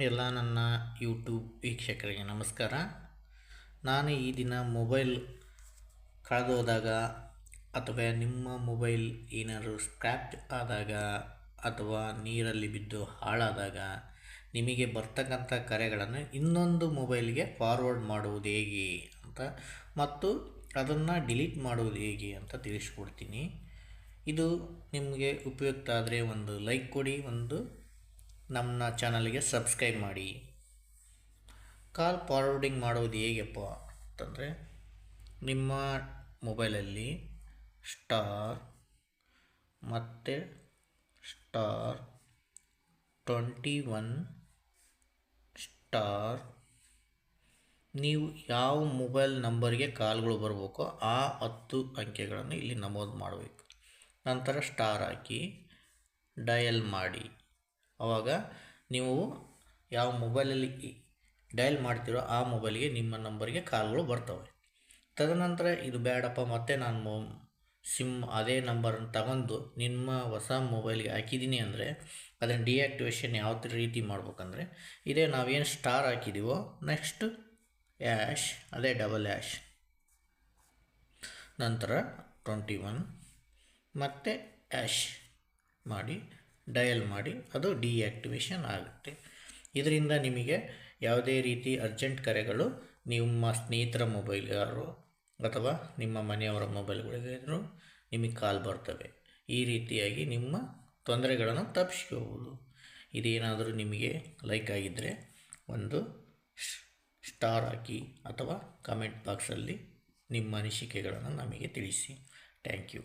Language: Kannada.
ಎಲ್ಲ ನನ್ನ ಯೂಟ್ಯೂಬ್ ವೀಕ್ಷಕರಿಗೆ ನಮಸ್ಕಾರ. ನಾನು ಈ ದಿನ ಮೊಬೈಲ್ ಕಳೆದೋದಾಗ ಅಥವಾ ನಿಮ್ಮ ಮೊಬೈಲ್ ಏನಾದರೂ ಸ್ಕ್ರ್ಯಾಪ್ ಆದಾಗ ಅಥವಾ ನೀರಲ್ಲಿ ಬಿದ್ದು ಹಾಳಾದಾಗ ನಿಮಗೆ ಬರ್ತಕ್ಕಂಥ ಕರೆಗಳನ್ನು ಇನ್ನೊಂದು ಮೊಬೈಲ್ಗೆ ಫಾರ್ವರ್ಡ್ ಮಾಡುವುದು ಹೇಗೆ ಅಂತ ಮತ್ತು ಅದನ್ನು ಡಿಲೀಟ್ ಮಾಡುವುದು ಹೇಗೆ ಅಂತ ತಿಳಿಸ್ಕೊಡ್ತೀನಿ. ಇದು ನಿಮಗೆ ಉಪಯುಕ್ತ ಆದರೆ ಒಂದು ಲೈಕ್ ಕೊಡಿ, ಒಂದು ನಮ್ಮ ಚಾನಲ್ಗೆ ಸಬ್ಸ್ಕ್ರೈಬ್ ಮಾಡಿ. ಕಾಲ್ ಫಾರ್ವರ್ಡಿಂಗ್ ಮಾಡೋದು ಹೇಗಪ್ಪ ಅಂತಂದರೆ, ನಿಮ್ಮ ಮೊಬೈಲಲ್ಲಿ ಸ್ಟಾರ್ ಮತ್ತು ಸ್ಟಾರ್ 21 ಸ್ಟಾರ್ ನೀವು ಯಾವ ಮೊಬೈಲ್ ನಂಬರ್ಗೆ ಕಾಲ್ಗಳು ಬರಬೇಕೋ ಆ 10 ಅಂಕೆಗಳನ್ನು ಇಲ್ಲಿ ನಮೂದು ಮಾಡಬೇಕು. ನಂತರ ಸ್ಟಾರ್ ಹಾಕಿ ಡಯಲ್ ಮಾಡಿ. ಆವಾಗ ನೀವು ಯಾವ ಮೊಬೈಲಲ್ಲಿ ಡಯಲ್ ಮಾಡ್ತೀರೋ ಆ ಮೊಬೈಲ್ಗೆ ನಿಮ್ಮ ನಂಬರ್ಗೆ ಕಾಲ್ಗಳು ಬರ್ತವೆ. ತದನಂತರ ಇದು ಬೇಡಪ್ಪ ಮತ್ತೆ ನಾನು ಸಿಮ್ ಅದೇ ನಂಬರನ್ನು ತಗೊಂಡು ನಿಮ್ಮ ಹೊಸ ಮೊಬೈಲ್ಗೆ ಹಾಕಿದ್ದೀನಿ ಅಂದರೆ ಅದನ್ನು ಡಿಆಕ್ಟಿವೇಷನ್ ಯಾವ ರೀತಿ ಮಾಡ್ಬೇಕಂದ್ರೆ, ಇದೇ ನಾವೇನು ಸ್ಟಾರ್ ಹಾಕಿದ್ದೀವೋ ನೆಕ್ಸ್ಟ್ ಆ್ಯಶ್, ಅದೇ ಡಬಲ್ ಆ್ಯಶ್, ನಂತರ 21 ಮತ್ತು ಆ್ಯಶ್ ಮಾಡಿ ಡಯಲ್ ಮಾಡಿ ಅದು ಡಿಆಕ್ಟಿವೇಷನ್ ಆಗುತ್ತೆ. ಇದರಿಂದ ನಿಮಗೆ ಯಾವುದೇ ರೀತಿ ಅರ್ಜೆಂಟ್ ಕರೆಗಳು ನಿಮ್ಮ ಸ್ನೇಹಿತರ ಮೊಬೈಲ್ಗಾರು ಅಥವಾ ನಿಮ್ಮ ಮನೆಯವರ ಮೊಬೈಲ್ಗಳಿಗಾದರೂ ನಿಮಗೆ ಕಾಲ್ ಬರ್ತವೆ. ಈ ರೀತಿಯಾಗಿ ನಿಮ್ಮ ತೊಂದರೆಗಳನ್ನು ತಪ್ಪಿಸ್ಕೋಬೋದು. ಇದೇನಾದರೂ ನಿಮಗೆ ಲೈಕ್ ಆಗಿದ್ದರೆ ಒಂದು ಸ್ಟಾರ್ ಹಾಕಿ ಅಥವಾ ಕಮೆಂಟ್ ಬಾಕ್ಸಲ್ಲಿ ನಿಮ್ಮ ಅನಿಸಿಕೆಗಳನ್ನು ನಮಗೆ ತಿಳಿಸಿ. Thank you.